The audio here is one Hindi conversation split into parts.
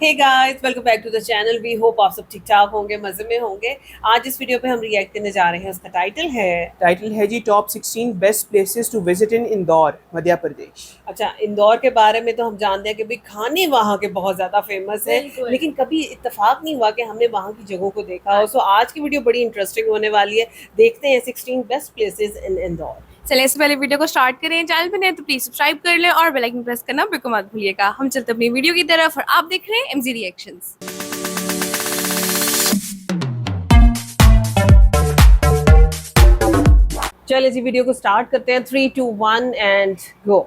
Hey guys, welcome back to the channel. We hope आप सब ठीक ठाक होंगे, मजे में होंगे। आज इस वीडियो पे हम रिएक्ट करने जा रहे हैं। उसका टाइटल है जी top 16 best places to visit in Indore, Madhya Pradesh. अच्छा, इंदौर के बारे में तो हम जानते हैं कि भाई खाने वहाँ के बहुत ज्यादा फेमस है, लेकिन कभी इत्तेफाक नहीं हुआ कि हमने वहाँ की जगहों को देखा हो। सो आज की वीडियो बड़ी इंटरेस्टिंग होने वाली है। देखते हैं 16 बेस्ट प्लेसेस इन इंदौर। चलिए इससे पहले वीडियो को स्टार्ट करें। चैनल पे नए तो प्लीज सब्सक्राइब कर लें और बेल आइकन प्रेस करना बिल्कुल मत भूलिएगा। हम चलते अपनी वीडियो की तरफ और आप देख रहे हैं एमजी रिएक्शंस। चलिए जी, वीडियो को स्टार्ट करते हैं। 3, 2, 1 एंड गो।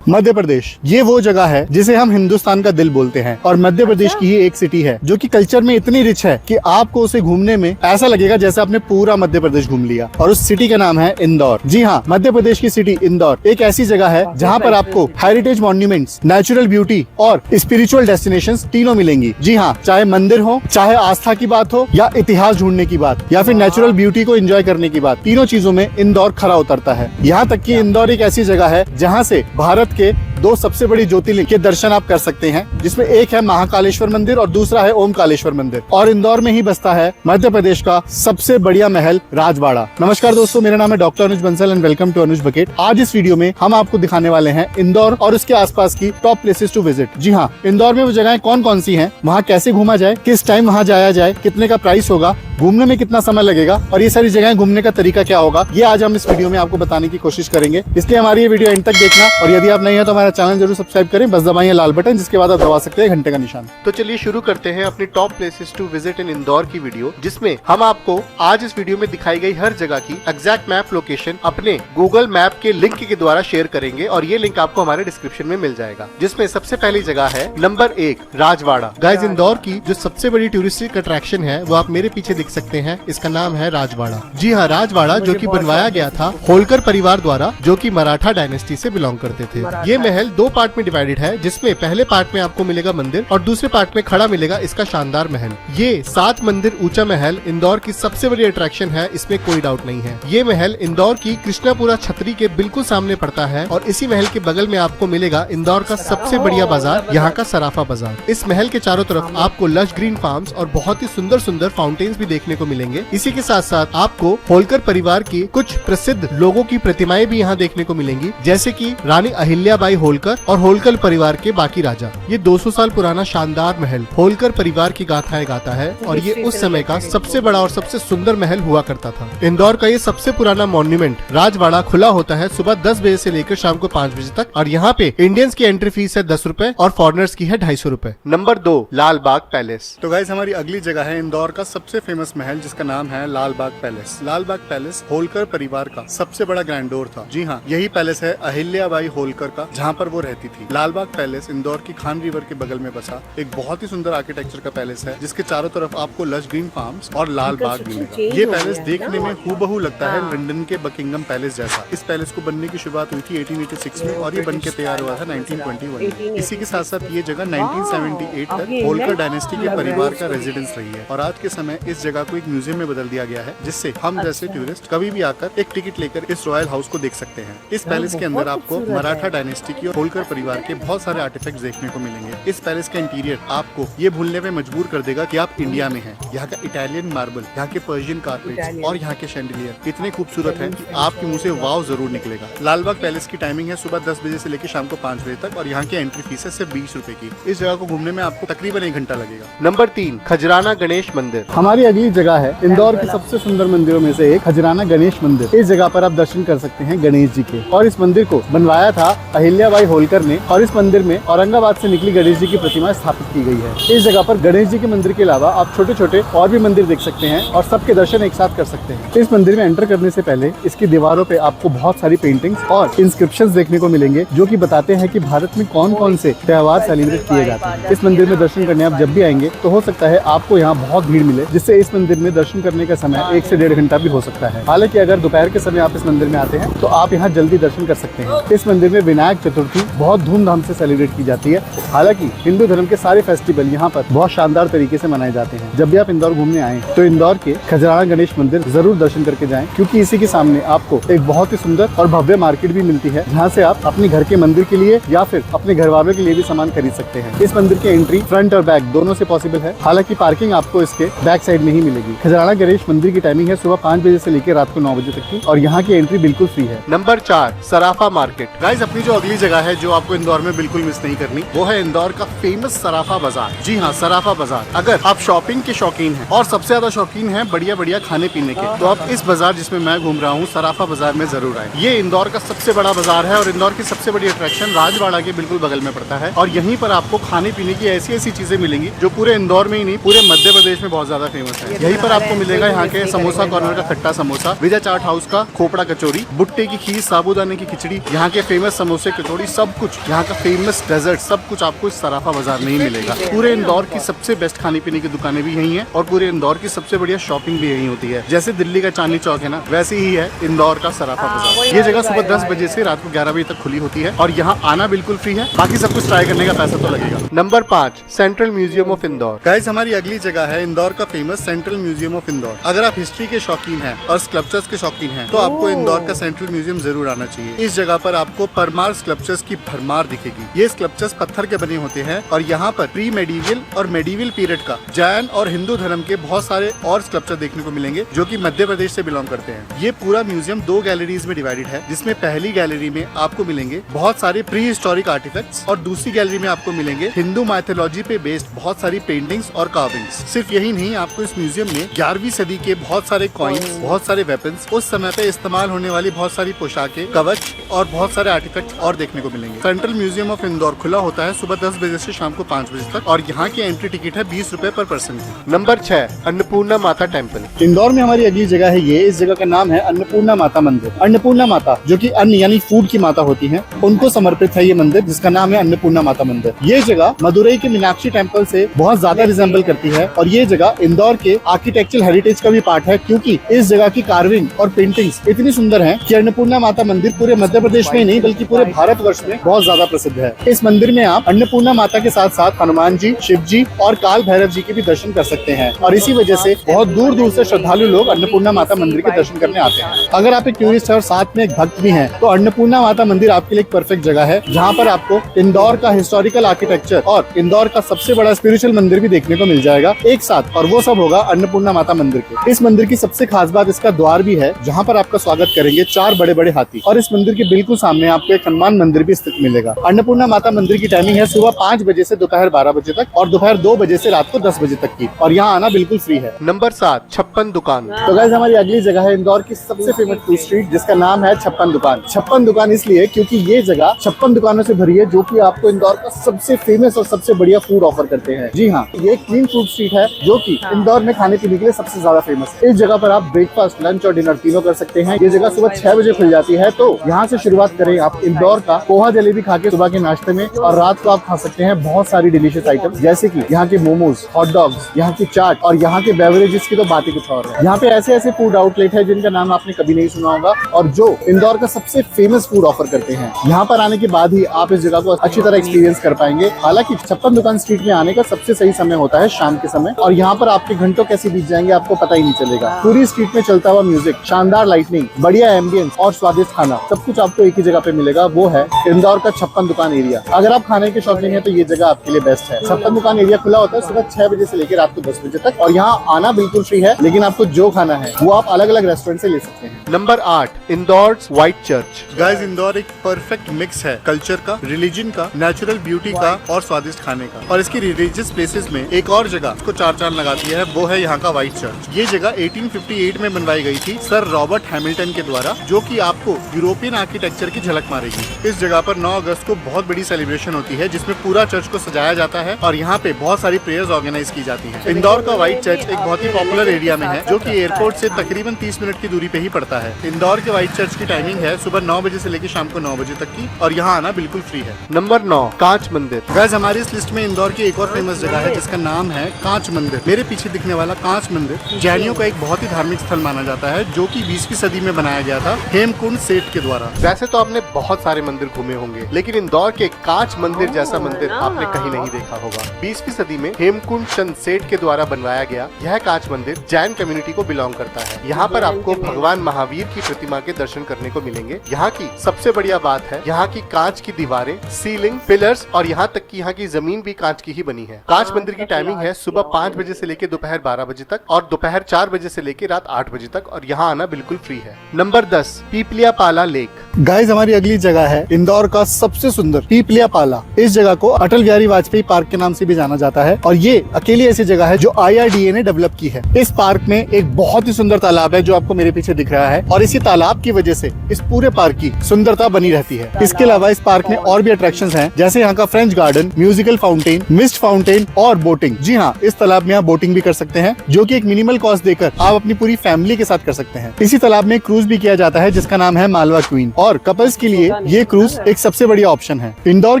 मध्य प्रदेश ये वो जगह है जिसे हम हिंदुस्तान का दिल बोलते हैं और मध्य प्रदेश की ही एक सिटी है जो कि कल्चर में इतनी रिच है कि आपको उसे घूमने में ऐसा लगेगा जैसे आपने पूरा मध्य प्रदेश घूम लिया। और उस सिटी का नाम है इंदौर। जी हाँ, मध्य प्रदेश की सिटी इंदौर एक ऐसी जगह है जहाँ पर आपको हेरिटेज मॉन्यूमेंट्स, नेचुरल ब्यूटी और स्पिरिचुअल डेस्टिनेशंस तीनों मिलेंगी। जी हाँ, चाहे मंदिर हो, चाहे आस्था की बात हो, या इतिहास ढूंढने की बात, या फिर नेचुरल ब्यूटी को एंजॉय करने की बात, तीनों चीजों में इंदौर खरा उतरता है। यहाँ तक कि इंदौर एक ऐसी जगह है जहाँ से भारत के दो सबसे बड़ी ज्योतिर्लिंग के दर्शन आप कर सकते हैं, जिसमें एक है महाकालेश्वर मंदिर और दूसरा है ओमकालेश्वर मंदिर। और इंदौर में ही बसता है मध्य प्रदेश का सबसे बढ़िया महल राजवाड़ा। नमस्कार दोस्तों, मेरा नाम है doctor Anuj Bansal and welcome to Anuj bucket. आज इस वीडियो में हम आपको दिखाने वाले हैं इंदौर और उसके आसपास की टॉप प्लेसेस टू विजिट। जी हाँ, इंदौर में वो जगहें कौन कौन सी हैं, वहाँ कैसे घूमा जाए, किस टाइम वहाँ जाया जाए, कितने का प्राइस होगा, घूमने में कितना समय लगेगा और ये सारी जगहें घूमने का तरीका क्या होगा, ये आज हम इस वीडियो में आपको बताने की कोशिश करेंगे। इसलिए हमारी ये वीडियो एंड तक देखना और यदि आप नहीं है तो हमारा चैनल जरूर सब्सक्राइब करें। बस दबाइए लाल बटन, जिसके बाद आप दबा सकते हैं घंटे का निशान। तो चलिए शुरू करते हैं अपनी top places to visit in Indore की वीडियो, जिसमें हम आपको आज इस वीडियो में दिखाई गई हर जगह की एग्जैक्ट मैप लोकेशन अपने गूगल मैप के लिंक के द्वारा शेयर करेंगे और ये लिंक आपको हमारे डिस्क्रिप्शन में मिल जाएगा। जिसमें सबसे पहली जगह है नंबर 1 राजवाड़ा। गाइस, इंदौर की जो सबसे बड़ी टूरिस्टिक अट्रैक्शन है वो आप मेरे पीछे देख सकते हैं। इसका नाम है राजवाड़ा। जी हाँ, राजवाड़ा जो कि बनवाया गया था होलकर परिवार द्वारा, जो कि मराठा डायनेस्टी से बिलोंग करते थे। ये महल 2 पार्ट में डिवाइडेड है, जिसमें पहले पार्ट में आपको मिलेगा मंदिर और दूसरे पार्ट में खड़ा मिलेगा इसका शानदार महल। ये 7 मंदिर ऊंचा महल इंदौर की सबसे बड़ी अट्रैक्शन है, इसमें कोई डाउट नहीं है। ये महल इंदौर की कृष्णापुरा छतरी के बिल्कुल सामने पड़ता है और इसी महल के बगल में आपको मिलेगा इंदौर का सबसे बढ़िया बाजार, यहाँ का सराफा बाजार। इस महल के चारों तरफ आपको लश ग्रीन फार्म्स और बहुत ही सुंदर सुंदर फाउंटेन्स भी देखने को मिलेंगे। इसी के साथ साथ आपको होलकर परिवार की कुछ प्रसिद्ध लोगों की प्रतिमाएं भी यहाँ देखने को मिलेंगी, जैसे कि रानी अहिल्याबाई होलकर और होलकर परिवार के बाकी राजा। ये 200 साल पुराना शानदार महल होलकर परिवार की गाथाएं गाता है और ये उस समय का सबसे बड़ा और सबसे सुंदर महल हुआ करता था। इंदौर का ये सबसे पुराना मॉन्यूमेंट राजवाड़ा खुला होता है सुबह 10 बजे से लेकर शाम को 5 बजे तक और यहाँ पे इंडियंस की एंट्री फीस है 10 रुपए और फॉरनर्स की है 250 रुपए। नंबर 2 लाल बाग पैलेस। तो गाइस, हमारी अगली जगह है इंदौर का सबसे फेमस महल, जिसका नाम है लाल बाग पैलेस। लाल बाग पैलेस होलकर परिवार का सबसे बड़ा ग्रैंड डोर था। जी हाँ, यही पैलेस है अहिल्याबाई होलकर का, जहाँ पर वो रहती थी। लाल बाग पैलेस इंदौर की खान रिवर के बगल में बसा एक बहुत ही सुंदर आर्किटेक्चर का पैलेस है, जिसके चारों तरफ आपको लश ग्रीन फार्म्स और लाल बाग मिलेगा। ये पैलेस देखने में हूबहू लगता है लंदन के बकिंगम पैलेस जैसा। इस पैलेस को बनने की शुरुआत हुई थी 1886 में और ये बन के तैयार हुआ था 1921 में। इसी के साथ साथ ये जगह 1978 तक होलकर डायनेस्टी के परिवार का रेजिडेंस रही है और आज के समय इस जगह को एक म्यूजियम में बदल दिया गया है, जिससे हम जैसे टूरिस्ट कभी भी आकर एक टिकट लेकर इस रॉयल हाउस को देख सकते हैं। इस पैलेस के अंदर आपको मराठा डायनेस्टी की और होलकर परिवार के बहुत सारे आर्टिफैक्ट्स देखने को मिलेंगे। इस पैलेस का इंटीरियर आपको ये भूलने पे मजबूर कर देगा कि आप इंडिया में हैं। यहाँ का इटालियन मार्बल, यहाँ के पर्शियन कारपेट और यहाँ के शैंडिलियर इतने खूबसूरत हैं कि आपके मुंह से वाव जरूर निकलेगा। लालबाग पैलेस की टाइमिंग है सुबह 10 बजे से लेकर शाम को 5 बजे तक और यहाँ की एंट्री फीस है सिर्फ 20 रुपए की। इस जगह को घूमने में आपको तकरीबन 1 घंटा लगेगा। नंबर 3 खजराना गणेश मंदिर। हमारी अगली जगह है इंदौर के सबसे सुंदर मंदिरों में से एक खजराना गणेश मंदिर। इस जगह पर आप दर्शन कर सकते हैं गणेश जी के और इस मंदिर को बनवाया था अहिल्याबाई होलकर ने और इस मंदिर में औरंगाबाद से निकली गणेश जी की प्रतिमा स्थापित की गई है। इस जगह पर गणेश जी के मंदिर के अलावा आप छोटे छोटे और भी मंदिर देख सकते हैं और सबके दर्शन एक साथ कर सकते हैं। इस मंदिर में एंटर करने से पहले इसकी दीवारों पे आपको बहुत सारी पेंटिंग्स और इंस्क्रिप्शंस देखने को मिलेंगे, जो कि बताते हैं कि भारत में कौन कौन से त्योहार सेलिब्रेट किए जाते हैं। इस मंदिर में दर्शन करने आप जब भी आएंगे तो हो सकता है आपको यहाँ बहुत भीड़ मिले, जिससे इस इस मंदिर में दर्शन करने का समय 1 से 1.5 घंटा भी हो सकता है। हालांकि अगर दोपहर के समय आप इस मंदिर में आते हैं तो आप यहाँ जल्दी दर्शन कर सकते हैं। इस मंदिर में विनायक चतुर्थी बहुत धूमधाम से सेलिब्रेट की जाती है। हालांकि हिंदू धर्म के सारे फेस्टिवल यहाँ पर बहुत शानदार तरीके से मनाए जाते हैं। जब भी आप इंदौर घूमने आए तो इंदौर के खजराना गणेश मंदिर जरूर दर्शन करके जाएं, क्योंकि इसी के सामने आपको एक बहुत ही सुंदर और भव्य मार्केट भी मिलती है, जहाँ से आप अपने घर के मंदिर के लिए या फिर अपने घर वालों के लिए भी सामान खरीद सकते हैं। इस मंदिर की एंट्री फ्रंट और बैक दोनों से पॉसिबल है। हालांकि पार्किंग आपको इसके बैक साइड में ही मिलेगी। खजराना गणेश मंदिर की टाइमिंग है सुबह 5 बजे से लेकर रात को 9 बजे तक की, और यहाँ की एंट्री बिल्कुल फ्री है। नंबर 4 सराफा मार्केट। गाइस, अपनी जो अगली जगह है जो आपको इंदौर में बिल्कुल मिस नहीं करनी, वो है इंदौर का फेमस सराफा बाजार। जी हाँ, सराफा बाजार। अगर आप शॉपिंग के शौकीन हैं और सबसे ज्यादा शौकीन हैं बढ़िया बढ़िया खाने पीने के, तो आप इस बाजार जिसमें मैं घूम रहा हूँ सराफा बाजार में जरूर आए। ये इंदौर का सबसे बड़ा बाजार है और इंदौर की सबसे बड़ी अट्रैक्शन राजवाड़ा के बिल्कुल बगल में पड़ता है, और यहीं पर आपको खाने पीने की ऐसी ऐसी चीजें मिलेंगी जो पूरे इंदौर में ही नहीं पूरे मध्य प्रदेश में बहुत ज्यादा फेमस है। यहीं पर आपको मिलेगा यहाँ के समोसा कॉर्नर का खट्टा समोसा, विजय चाट हाउस का खोपड़ा कचौरी, भुट्टे की खीर, साबूदाने की खिचड़ी, यहाँ के फेमस समोसे कचौड़ी, सब कुछ यहाँ का फेमस डेजर्ट, सब कुछ आपको इस सराफा बाजार में ही मिलेगा। पूरे इंदौर की सबसे बेस्ट खाने पीने की दुकानें भी यही हैं और पूरे इंदौर की सबसे बढ़िया शॉपिंग भी यही होती है। जैसे दिल्ली का चांदनी चौक है ना, वैसे ही है इंदौर का सराफा बाजार। ये जगह सुबह 10 बजे से रात को 11 बजे तक खुली होती है और यहाँ आना बिल्कुल फ्री है। बाकी सब कुछ ट्राई करने का पैसा तो लगेगा। Number 5 central museum of Indore. Guys, हमारी अगली जगह है इंदौर का famous central museum of Indore. अगर आप हिस्ट्री के शौकीन हैं और स्कल्पचर्स के शौकीन हैं तो आपको इंदौर का सेंट्रल म्यूजियम जरूर आना चाहिए। इस जगह पर आपको परमार स्कल्पचर्स की भरमार दिखेगी। ये स्कल्पचर्स पत्थर के बने होते हैं और यहाँ पर प्री मेडिवल और मेडिवल पीरियड का जैन और हिंदू धर्म के बहुत सारे और स्कल्पचर देखने को मिलेंगे जो कि मध्य प्रदेश से बिलोंग करते हैं। ये पूरा म्यूजियम 2 गैलरीज में डिवाइडेड है, जिसमें पहली गैलरी में आपको मिलेंगे बहुत सारे प्री हिस्टोरिक आर्टिफैक्ट्स और दूसरी गैलरी में आपको मिलेंगे हिंदू माइथोलॉजी पे बेस्ड बहुत सारी पेंटिंग्स और कार्विंग्स। सिर्फ यही नहीं, आपको इस म्यूजियम में 11वीं सदी के बहुत सारे कॉइन्स, बहुत सारे वेपन्स, उस समय पे इस्तेमाल होने वाली बहुत सारी पोशाकें, कवच और बहुत सारे आर्टिफैक्ट और देखने को मिलेंगे। सेंट्रल म्यूजियम ऑफ इंदौर खुला होता है सुबह 10 बजे से शाम को 5 बजे तक और यहाँ की एंट्री टिकट है 20 रुपए पर पर्सन की। नंबर 6 अन्नपूर्णा माता टेम्पल। इंदौर में हमारी अगली जगह है ये। इस जगह का नाम है अन्नपूर्णा माता मंदिर। अन्नपूर्णा माता जो कि अन्न यानी फूड की माता होती हैं, उनको समर्पित है ये मंदिर जिसका नाम है अन्नपूर्णा माता मंदिर। ये जगह मदुरई के मीनाक्षी टेम्पल से बहुत ज्यादा रिजेंबल करती है और ये जगह इंदौर के आर्किटेक्चरल हेरिटेज का भी पार्ट है, क्योंकि इस जगह की कार्विंग और पेंटिंग्स इतनी सुंदर है कि अन्नपूर्णा माता मंदिर पूरे मध्य प्रदेश में ही नहीं बल्कि पूरे भारतवर्ष में बहुत ज्यादा प्रसिद्ध है। इस मंदिर में आप अन्नपूर्णा माता के साथ साथ हनुमान जी, शिव जी और काल भैरव जी के भी दर्शन कर सकते हैं और इसी वजह से बहुत दूर दूर से श्रद्धालु लोग अन्नपूर्णा माता मंदिर के दर्शन करने आते हैं। अगर आप एक टूरिस्ट और साथ में एक भक्त भी हैं, तो अन्नपूर्णा माता मंदिर आपके लिए एक परफेक्ट जगह है, जहाँ पर आपको इंदौर का हिस्टोरिकल आर्किटेक्चर और इंदौर का सबसे बड़ा स्पिरिचुअल मंदिर भी देखने को मिल जाएगा एक साथ, और वो सब होगा अन्नपूर्णा माता मंदिर के। इस मंदिर की सबसे खास बात इसका द्वार भी है, जहाँ पर आपका स्वागत करेंगे 4 बड़े बड़े हाथी, और इस मंदिर के बिल्कुल सामने आपको एक हनुमान मंदिर भी स्थित मिलेगा। अन्नपूर्णा माता मंदिर की टाइमिंग है सुबह 5 बजे से दोपहर 12 बजे तक और दोपहर 2 बजे से रात को 10 बजे तक की, और यहाँ आना बिल्कुल फ्री है। नंबर 7 56 दुकान। तो गाइस, हमारी अगली जगह है इंदौर की सबसे फेमस फूड स्ट्रीट जिसका नाम है 56 दुकान। 56 दुकान इसलिए क्योंकि ये जगह 56 दुकानों से भरी है जो कि आपको इंदौर का सबसे फेमस और सबसे बढ़िया फूड ऑफर करते हैं। जी हाँ, ये एक क्लीन फूड स्ट्रीट है जो कि इंदौर में खाने पीने के लिए सबसे ज्यादा फेमस है। इस जगह पर आप ब्रेकफास्ट, लंच और डिनर तीनों कर सकते हैं। ये जगह सुबह 6 बजे खुल जाती है, तो यहाँ से शुरुआत करें आप इंदौर का पोहा जलेबी खा के सुबह के नाश्ते में, और रात को आप खा सकते हैं बहुत सारी डिलीशियस आइटम्स जैसे कि यहाँ के मोमोज, हॉट डॉग्स, यहाँ की चाट और यहाँ के बेवरेजेस की तो बात ही कुछ और है। यहाँ पे ऐसे ऐसे फूड आउटलेट है जिनका नाम आपने कभी नहीं सुना होगा और जो इंदौर का सबसे फेमस फूड ऑफर करते हैं। यहाँ पर आने के बाद ही आप इस जगह को अच्छी तरह एक्सपीरियंस कर पाएंगे। हालांकि 56 दुकान स्ट्रीट में आने का सबसे सही समय होता है शाम के समय, और यहाँ पर आपके घंटों कैसे बीत जाएंगे आपको पता ही नहीं चलेगा। पूरी स्ट्रीट में चलता हुआ म्यूजिक, शानदार लाइटनिंग, बढ़िया एम्बियंस और स्वादिष्ट खाना, सब कुछ आपको एक ही जगह पे मिलेगा। वो है इंदौर का 56 दुकान एरिया। अगर आप खाने के शौकीन है तो ये जगह आपके लिए बेस्ट है। 56 दुकान एरिया खुला होता है सुबह 6 बजे से लेकर रात को 10 बजे तक, और यहाँ आना बिल्कुल फ्री है, लेकिन आपको जो खाना है वो आप अलग अलग रेस्टोरेंट से ले सकते हैं। Number 8 Indore white church. Guys, Indore एक परफेक्ट मिक्स है कल्चर का, रिलीजन का, नेचुरल ब्यूटी का और स्वादिष्ट खाने का। और इसकी रिलीजियस प्लेसेस में एक और जगह इसको 4 चांद लगाती है, वो है यहाँ का व्हाइट चर्च। ये जगह 1858 में बनवाई गई थी सर रॉबर्ट हैमिल्टन के द्वारा, जो कि आपको यूरोपियन आर्किटेक्चर की झलक मारेगी। इस जगह पर 9 अगस्त को बहुत बड़ी सेलिब्रेशन होती है जिसमें पूरा चर्च को सजाया जाता है और यहाँ पे बहुत सारी प्रेयर्स ऑर्गेनाइज की जाती है। इंदौर का व्हाइट चर्च एक बहुत ही पॉपुलर एरिया में है जो कि एयरपोर्ट से तकरीबन 30 मिनट की दूरी पे ही पड़ता है। है। इंदौर के व्हाइट चर्च की टाइमिंग है सुबह 9 बजे से लेकर शाम को 9 बजे तक की, और यहाँ आना बिल्कुल फ्री है। नंबर 9 कांच मंदिर। गाइस हमारी इस लिस्ट में इंदौर की एक और फेमस जगह है जिसका नाम है कांच मंदिर। मेरे पीछे दिखने वाला कांच मंदिर जैनियों का एक बहुत ही धार्मिक स्थल माना जाता है, जो कि 20वीं सदी में बनाया गया था हेमकुंड सेठ के द्वारा। वैसे तो आपने बहुत सारे मंदिर घूमे होंगे, लेकिन इंदौर के कांच मंदिर जैसा मंदिर आपने कहीं नहीं देखा होगा। 20वीं सदी में हेमकुंड चंद सेठ के द्वारा बनवाया गया यह कांच मंदिर जैन कम्युनिटी को बिलोंग करता है। यहाँ पर आपको भगवान महावीर की प्रतिमा के दर्शन करने को मिलेंगे। यहाँ की सबसे बढ़िया बात है यहाँ की कांच की दीवारें, सीलिंग, पिलर्स और यहाँ तक कि यहाँ की जमीन भी कांच की ही बनी है। कांच मंदिर की टाइमिंग है सुबह 5 बजे से लेकर दोपहर 12 बजे तक और दोपहर 4 बजे से लेकर रात 8 बजे तक, और यहाँ आना बिल्कुल फ्री है। नंबर 10 पीपलिया पाला लेक। गाइस हमारी अगली जगह है इंदौर का सबसे सुंदर पीपलिया पाला। इस जगह को अटल बिहारी वाजपेयी पार्क के नाम से भी जाना जाता है, और ये अकेली ऐसी जगह है जो IRDA ने डेवलप की है। इस पार्क में एक बहुत ही सुंदर तालाब है जो आपको मेरे पीछे दिख रहा है, और इसी तालाब की वजह से इस पूरे पार्क की सुंदरता बनी रहती है। इसके अलावा इस पार्क में और भी अट्रैक्शंस हैं, जैसे यहाँ का French garden, musical fountain, mist fountain और बोटिंग। जी हाँ, इस तालाब में आप बोटिंग भी कर सकते हैं, जो कि एक मिनिमल कॉस्ट देकर आप अपनी पूरी फैमिली के साथ कर सकते हैं। इसी तालाब में क्रूज भी किया जाता है जिसका नाम है मालवा क्वीन, और कपल्स के लिए ये क्रूज एक सबसे बढ़िया ऑप्शन है। इंदौर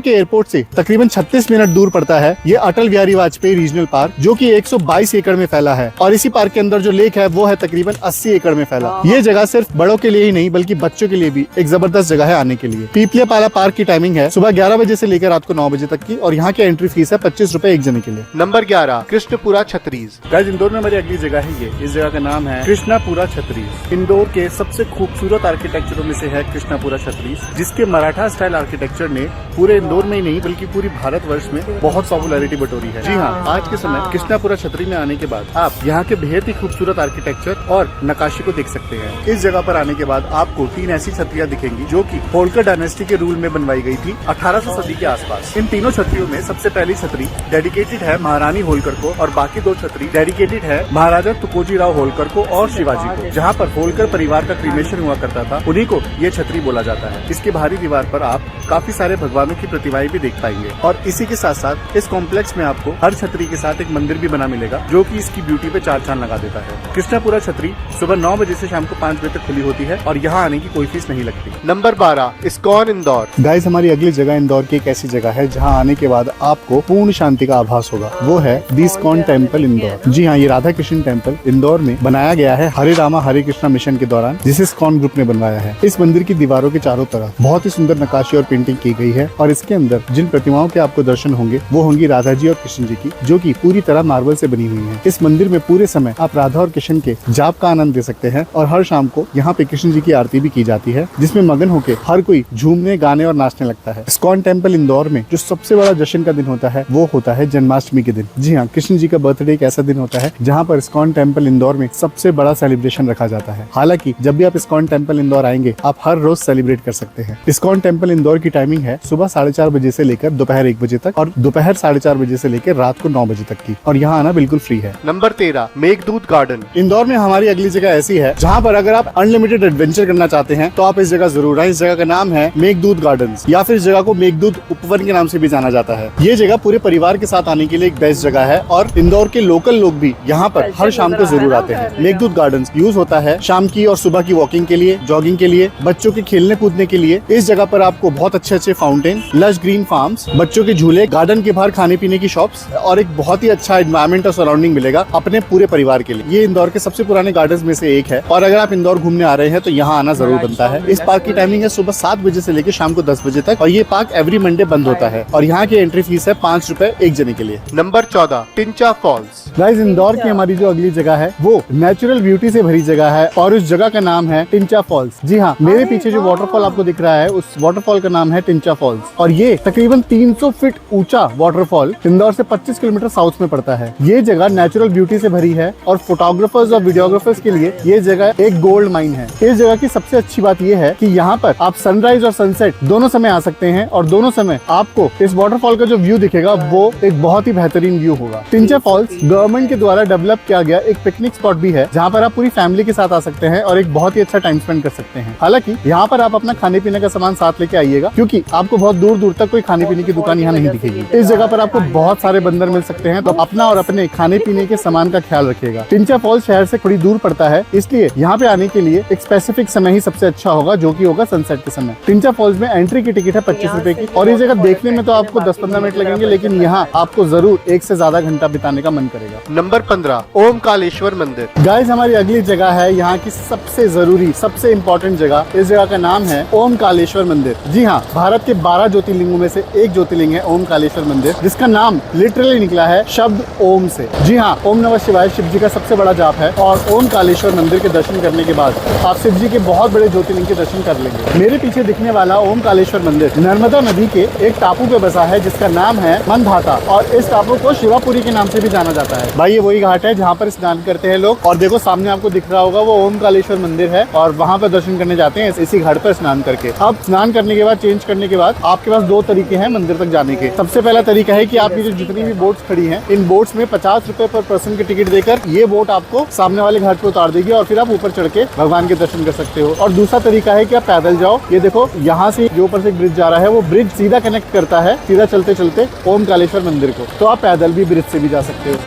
के एयरपोर्ट से तकरीबन 36 मिनट दूर पड़ता है ये अटल बिहारी वाजपेयी रीजनल पार्क, जो कि 122 एकड़ में फैला है, और इसी पार्क के अंदर जो लेक है वो है तकरीबन 80 एकड़ में फैला। ये जगह सिर्फ बड़ों के लिए ही नहीं बल्कि बच्चों के लिए भी एक जबरदस्त जगह है आने के लिए। पीपलिया पाला पार्क की टाइमिंग है सुबह 11 बजे से लेकर रात को 9 बजे तक की, और यहाँ की एंट्री फीस है 25 रुपए एक जने के लिए। नंबर 11 कृष्णपुरा छत्तीस। गाइस इंदौर में हमारी अगली जगह है ये। इस जगह का नाम है कृष्णापुरा छत्तीस। इंदौर के सबसे खूबसूरत आर्किटेक्चरों में से है कृष्णापुरा छत्तीस, जिसके मराठा स्टाइल आर्किटेक्चर ने पूरे इंदौर में ही नहीं बल्कि पूरी भारतवर्ष में बहुत पॉपुलैरिटी बटोरी है। जी हाँ, आज के समय कृष्णापुरा छतरी में आने के बाद आप यहाँ के बेहद ही खूबसूरत आर्किटेक्चर और नक्काशी को देख सकते हैं। इस जगह पर आने के बाद आपको 3 ऐसी छतरियाँ दिखेंगी जो कि होलकर डायनेस्टी के रूल में बनवाई गई थी 1800 सदी के आसपास। इन तीनों छतरियों में सबसे पहली छतरी डेडिकेटेड है महारानी होलकर को, और बाकी 2 छतरी डेडिकेटेड है महाराजा तुकोजी राव होलकर को और शिवाजी को। जहाँ पर होलकर परिवार का क्रीमेशन हुआ करता था, उन्हीं को ये छतरी बोला जाता है। इसके बाहरी दीवार पर आप काफी सारे भगवानों की प्रतिमाएं भी देख पाएंगे, और इसी के साथ साथ इस कॉम्प्लेक्स में आपको हर छतरी के साथ एक मंदिर भी बना मिलेगा, जो कि इसकी ब्यूटी पे 4 चांद लगा देता है। कृष्णापुरा छतरी सुबह 9 बजे से शाम को 5 बजे तक खुली होती है, और यहाँ आने की कोई फीस नहीं लगती। Number 12 ISKCON Indore. गाइस हमारी अगली जगह इंदौर की एक ऐसी जगह है जहाँ आने के बाद आपको पूर्ण शांति का आभास होगा, वो है दी इस्कॉन टेम्पल इंदौर। जी हाँ, ये राधा कृष्ण टेम्पल इंदौर में बनाया गया है हरे रामा हरे कृष्णा मिशन के दौरान, जिसे इस्कॉन ग्रुप ने बनवाया है। इस मंदिर की दीवारों के चारों तरफ बहुत ही सुंदर नक्काशी और पेंटिंग की गई है, और इसके अंदर जिन प्रतिमाओं के आपको दर्शन होंगे वो होंगी राधा जी और कृष्ण जी की, जो कि पूरी तरह मार्बल से बनी हुई है। इस मंदिर में पूरे समय आप राधा और कृष्ण के जाप का आनंद ले सकते हैं, और हर शाम को यहाँ पे कृष्ण जी की आरती भी की जाती है, जिसमें मगन होकर हर कोई झूमने, गाने और नाचने लगता है। इस्कॉन टेम्पल इंदौर में जो सबसे बड़ा जश्न का दिन होता है वो होता है जन्माष्टमी के दिन। जी हाँ, कृष्ण जी का बर्थडे एक ऐसा दिन होता है जहाँ पर इस्कॉन टेम्पल इंदौर में सबसे बड़ा सेलिब्रेशन रखा जाता है। हालांकि जब भी आप इस्कॉन टेम्पल इंदौर आएंगे आप हर रोज सेलिब्रेट कर सकते हैं। इस्कॉन टेम्पल इंदौर की टाइमिंग है सुबह 4:30 बजे से लेकर दोपहर 1 बजे तक, और दोपहर 4:30 बजे से लेकर रात को 9 बजे तक की, और यहाँ आना बिल्कुल फ्री है। Number 13 Meghdoot garden. इंदौर में हमारी अगली जगह ऐसी है जहाँ पर अगर आप अनलिमिटेड एडवेंचर करना चाहते हैं तो आप इस जगह जरूर आए। इस जगह का नाम है मेघदूत गार्डन्स, या फिर इस जगह को मेघदूत उपवन के नाम से भी जाना जाता है। ये जगह पूरे परिवार के साथ आने के लिए एक बेस्ट जगह है, और इंदौर के लोकल लोग भी यहाँ पर हर शाम को जरूर आते हैं। मेघदूत गार्डन्स यूज होता है शाम की और सुबह की वॉकिंग के लिए, जॉगिंग के लिए, बच्चों के खेलने कूदने के लिए। इस जगह पर आपको बहुत अच्छे फाउंटेन, लश ग्रीन फार्म्स, बच्चों के झूले, गार्डन के बाहर खाने पीने की शॉप्स, और एक बहुत ही अच्छा एनवायरमेंट और सराउंडिंग मिलेगा अपने पूरे परिवार के लिए। ये इंदौर के सबसे पुराने गार्डन्स में से एक है, और अगर आप इंदौर घूमने आ रहे हैं तो यहाँ आना जरूर बनता है। इस पार्क की टाइमिंग है सुबह 7 बजे से लेकर शाम को 10 बजे तक, और ये पार्क एवरी मंडे बंद होता है, और यहाँ की एंट्री फीस है 5 रुपए एक जने के लिए। Number 14 Tincha falls. Guys Indore की हमारी जो अगली जगह है वो नेचुरल ब्यूटी से भरी जगह है, और उस जगह का नाम है टिंचा फॉल्स। जी हाँ, मेरे पीछे जो वाटरफॉल आपको दिख रहा है उस वाटरफॉल का नाम है टिंचा फॉल्स, और ये तकरीबन 300 फीट ऊंचा वाटरफॉल इंदौर से 25 किलोमीटर साउथ में पड़ता है। ये जगह नेचुरल ब्यूटी से भरी है, और फोटोग्राफर्स और वीडियोग्राफर्स के लिए ये जगह एक गोल्ड माइन है। इस जगह की सबसे अच्छी बात ये है कि यहाँ पर आप सनराइज और सनसेट दोनों समय आ सकते हैं, और दोनों समय आपको इस वाटरफॉल का जो व्यू दिखेगा वो एक बहुत ही बेहतरीन व्यू होगा। टिंचा फॉल्स गवर्नमेंट के द्वारा डेवलप किया गया एक पिकनिक स्पॉट भी है, जहाँ पर आप पूरी फैमिली के साथ आ सकते हैं और एक बहुत ही अच्छा टाइम स्पेंड कर सकते हैं। हालांकि यहाँ पर आप अपना खाने पीने का सामान साथ लेके आइएगा, क्योंकि आपको बहुत दूर दूर तक कोई खाने पीने की दुकान यहाँ नहीं दिखेगी। इस जगह पर आपको बहुत सारे बंदर मिल सकते हैं, तो अपना और अपने खाने पीने के सामान का ख्याल रखिएगा। टिंचा फॉल्स शहर से थोड़ी दूर पड़ता है, इसलिए यहाँ पे आने जाने के लिए एक स्पेसिफिक समय ही सबसे अच्छा होगा, जो कि होगा सनसेट के समय। तिंचा फॉल्स में एंट्री की टिकट है 25 रुपए की, और ये जगह देखने में तो आपको 10-15 मिनट लगेंगे, लेकिन यहाँ आपको जरूर 1 से ज्यादा घंटा बिताने का मन करेगा। नंबर 15 ओमकालेश्वर मंदिर। गाइस, हमारी अगली जगह है यहाँ की सबसे जरूरी, सबसे इम्पोर्टेंट जगह। इस जगह का नाम है ओमकालेश्वर मंदिर। जी हाँ, भारत के 12 ज्योतिर्लिंगों में से एक ज्योतिर्लिंग है ओमकालेश्वर मंदिर, जिसका नाम लिटरली निकला है शब्द ओम से। जी हाँ, ओम नमः शिवाय शिव जी का सबसे बड़ा जाप है, और ओमकालेश्वर मंदिर के दर्शन करने के बाद आप शिव जी के बहुत बड़े ज्योतिर्लिंग के दर्शन कर लेंगे। मेरे पीछे दिखने वाला ओमकालेश्वर मंदिर नर्मदा नदी के एक टापू पे बसा है, जिसका नाम है मनभाता, और इस टापू को शिवापुरी के नाम से भी जाना जाता है। भाई, ये वही घाट है जहाँ पर स्नान करते हैं लोग, और देखो सामने आपको दिख रहा होगा वो ओमकालेश्वर मंदिर है, और वहाँ पर दर्शन करने जाते हैं इसी घाट पर स्नान करके। अब स्नान करने के बाद, चेंज करने के बाद आपके पास 2 तरीके हैं मंदिर तक जाने के। सबसे पहला तरीका है कि आपकी जो जितनी भी बोट्स खड़ी हैं, इन बोट्स में 50 रुपए पर पर्सन की टिकट देकर ये बोट आपको सामने वाले घाट पे उतार देगी, और फिर आप ऊपर चढ़ के भगवान के दर्शन कर सकते हो। और दूसरा तरीका है कि आप पैदल जाओ। ये देखो, यहाँ से जो ऊपर से एक ब्रिज जा रहा है, वो ब्रिज सीधा कनेक्ट करता है सीधा चलते चलते ओमकालेश्वर मंदिर को, तो आप पैदल भी ब्रिज से भी जा सकते हो।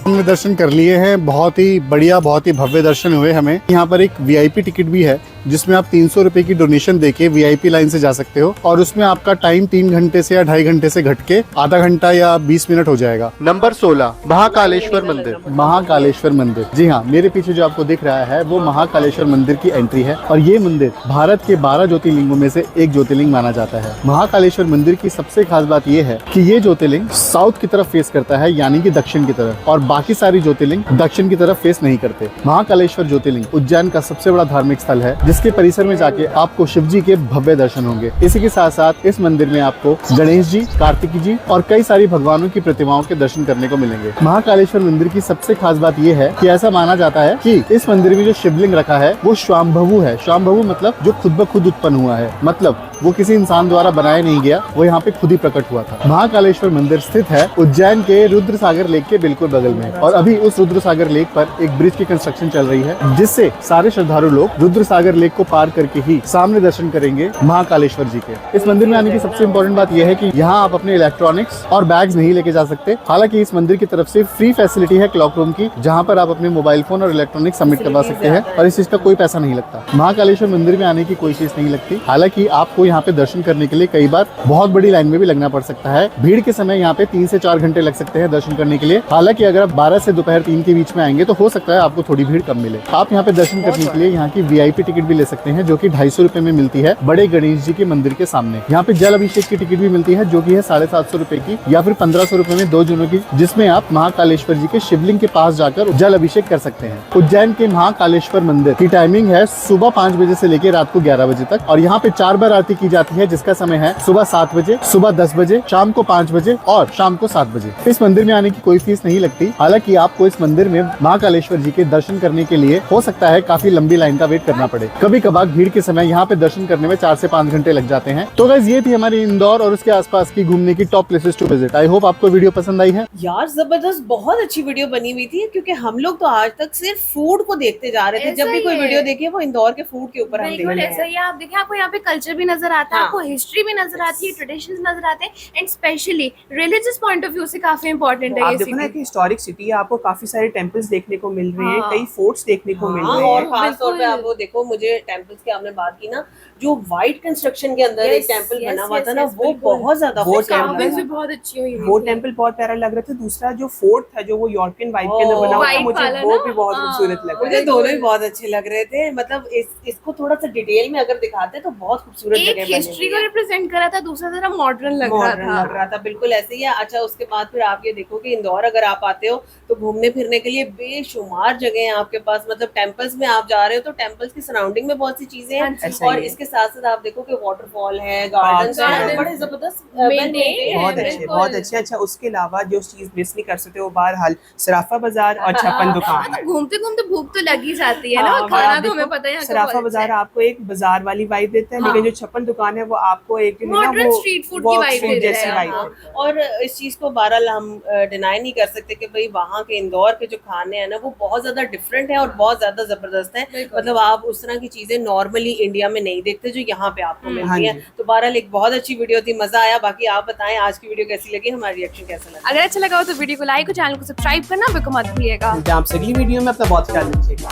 हमने दर्शन कर लिए हैं, बहुत ही बढ़िया, बहुत ही भव्य दर्शन हुए हमें। यहाँ पर एक वीआईपी टिकट भी है, जिसमें आप 300 रुपए की डोनेशन देके वीआईपी लाइन से जा सकते हो, और उसमें आपका टाइम 3 घंटे से या 2.5 घंटे से घट के आधा घंटा या 20 मिनट हो जाएगा। नंबर 16 महाकालेश्वर मंदिर। महाकालेश्वर मंदिर, जी हाँ, मेरे पीछे जो आपको दिख रहा है वो महाकालेश्वर मंदिर की एंट्री है, और ये मंदिर भारत के 12 ज्योतिर्लिंगों में से एक ज्योतिर्लिंग माना जाता है। महाकालेश्वर मंदिर की सबसे खास बात ये है कि ये ज्योतिर्लिंग साउथ की तरफ फेस करता है, यानी कि दक्षिण की तरफ, और बाकी सारी ज्योतिर्लिंग दक्षिण की तरफ फेस नहीं करते। महाकालेश्वर ज्योतिर्लिंग उज्जैन का सबसे बड़ा धार्मिक स्थल है, जिसके परिसर में जाके आपको शिव जी के भव्य दर्शन होंगे। इसी के साथ साथ इस मंदिर में आपको गणेश जी, कार्तिकी जी और कई सारी भगवानों की प्रतिमाओं के दर्शन करने को मिलेंगे। महाकालेश्वर मंदिर की सबसे खास बात यह है कि ऐसा माना जाता है कि इस मंदिर में जो शिवलिंग रखा है वो स्वाम्भवु है। स्वाम्भवु मतलब जो खुद ब खुद उत्पन्न हुआ है, मतलब वो किसी इंसान द्वारा बनाया नहीं गया, वो यहाँ पे खुद ही प्रकट हुआ था। महाकालेश्वर मंदिर स्थित है उज्जैन के रुद्र सागर लेक के बिल्कुल बगल में, और अभी उस रुद्र सागर लेक पर एक ब्रिज की कंस्ट्रक्शन चल रही है, जिससे सारे श्रद्धालु लोग रुद्र सागर लेक को पार करके ही सामने दर्शन करेंगे महाकालेश्वर जी के। इस मंदिर में आने की सबसे इम्पोर्टेंट बात यह है कि यहाँ आप अपने इलेक्ट्रॉनिक्स और बैग्स नहीं लेके जा सकते। हालांकि इस मंदिर की तरफ से फ्री फैसिलिटी है क्लॉक रूम की, जहाँ पर आप अपने मोबाइल फोन और इलेक्ट्रॉनिक्स सबमिट करवा सकते हैं, और इस चीज का कोई पैसा नहीं लगता। महाकालेश्वर मंदिर में आने की कोई चीज नहीं लगती। हालांकि आपको यहाँ पे दर्शन करने के लिए कई बार बहुत बड़ी लाइन में भी लगना पड़ सकता है। भीड़ के समय यहाँ पे 3 से 4 घंटे लग सकते हैं दर्शन करने के लिए। हालांकि अगर आप 12 से दोपहर 3 के बीच में आएंगे तो हो सकता है आपको थोड़ी भीड़ कम मिले। आप यहाँ पे दर्शन करने के लिए यहाँ की वीआईपी टिकट भी ले सकते हैं, जो कि 250 रुपए में मिलती है बड़े गणेश जी के मंदिर के सामने। यहाँ पे जल अभिषेक की टिकट भी मिलती है, जो कि है 750 रुपए की, या फिर 1500 रुपए में 2 जनों की, जिसमें आप महाकालेश्वर जी के शिवलिंग के पास जाकर जल अभिषेक कर सकते हैं। उज्जैन के महाकालेश्वर मंदिर की टाइमिंग है सुबह 5 बजे से लेकर रात को 11 बजे तक, और यहाँ पे 4 बार आरती की जाती है, जिसका समय है सुबह 7 बजे, सुबह 10 बजे, शाम को 5 बजे और शाम को 7 बजे। इस मंदिर में आने की कोई फीस नहीं लगती। हालांकि आपको इस मंदिर में महाकालेश्वर जी के दर्शन करने के लिए हो सकता है काफी लंबी लाइन का वेट करना पड़े। कभी कभार भीड़ के समय यहाँ पे दर्शन करने में 4 से 5 घंटे लग जाते हैं। तो गाइस, ये थी हमारी इंदौर और उसके आसपास की घूमने की top places to visit. I hope आपको वीडियो पसंद आई है। यार जबरदस्त, बहुत अच्छी वीडियो बनी हुई थी, क्योंकि हम लोग तो आज तक सिर्फ फूड को देखते जा रहे थे। जब भी कोई वीडियो देखिए वो इंदौर के फूड के ऊपर हम देख रहे हैं। आप देखिए, आपको यहाँ पे कल्चर भी नजर आता है, आपको हिस्ट्री भी नजर आती है, ट्रेडिशंस नजर आते हैं, and specially religious point of view से काफी इंपॉर्टेंट है आप ये देखो ना सिटी। कि हिस्टोरिक सिटी है, आपको काफी सारे टेम्पल्स देखने को मिल रहे हैं, हाँ। कई फोर्ट्स देखने को मिल रहे और हैं। खास तौर पे बिल्कुल। आप वो देखो, मुझे टेम्पल्स की आपने बात की ना, जो व्हाइट कंस्ट्रक्शन के अंदर एक टेम्पल बना हुआ था ना, वो बहुत ज्यादा वो खूबसूरत टेम्पल लगा। भी बहुत अच्छी हुई वो टेम्पल बहुत प्यारा लग रहा था। दूसरा जो फोर्ट था, जो वो यूरोपियन वाइब के अंदर बना हुआ था, white मुझे वाला वो ना? भी बहुत हाँ, खूबसूरत लगा। मुझे बिल्कुल। दोनों ही बहुत अच्छे लग रहे थे। मतलब इसको थोड़ा सा डिटेल में अगर दिखाते तो बहुत खूबसूरत एक जगह बनी हिस्ट्री हुई को है। रिप्रेजेंट करा था, दूसरा जरा मॉडर्न लग रहा मॉडर्न था। लग रहा था, बिल्कुल ऐसे ही है। अच्छा, उसके बाद फिर आप ये देखो कि इंदौर अगर आप आते हो तो घूमने फिरने के लिए बेशुमार जगह है आपके पास। मतलब टेम्पल्स में आप जा रहे हो तो टेम्पल्स की सराउंडिंग में बहुत सी चीजें हैं, हाँ और इसके साथ साथ आप देखो कि वाटरफॉल है, गार्डन है, gardens बड़े जबरदस्त maintained बहुत है, अच्छे, बिल्कुल। बहुत अच्छे। अच्छा, उसके अलावा जो चीज मिस नहीं कर सकते वो बहरहाल सराफा बाजार और छप्पन दुकान है। घूमते घूमते भूख तो लगी जाती है ना, हाँ, खाना आप तो देखो, हमें पता है यहाँ का सराफा बहुत बाजार अच्छा है। आपको एक बाजार वाली वाइब देता है, हाँ। लेकिन जो छप्पन ओपन दुकान है वो आपको एक जो है ना Modern वो street food की walk vibe street दे रहा जैसी है, vibe हाँ। है। और इस चीज को बहरहाल हम डिनाई नहीं कर सकते कि भाई वहाँ के इंदौर के जो खाने हैं ना वो बहुत ज्यादा डिफरेंट है और बहुत ज्यादा जबरदस्त है। बिल्कुल। मतलब आप उस तरह की चीजें नॉर्मली इंडिया में नहीं देखते जो यहाँ पे आपको हाँ मिलती है। जी। तो बहरहाल एक बहुत अच्छी वीडियो थी, मजा आया। बाकी आप बताएं आज की वीडियो कैसी लगी, हमारा रिएक्शन कैसा लगा। अगर अच्छा लगा हो तो वीडियो को लाइक और चैनल को सब्सक्राइब करना बिल्कुल मत भूलिएगा। आपसे अगली वीडियो में अपना बहुत ख्याल रखिएगा।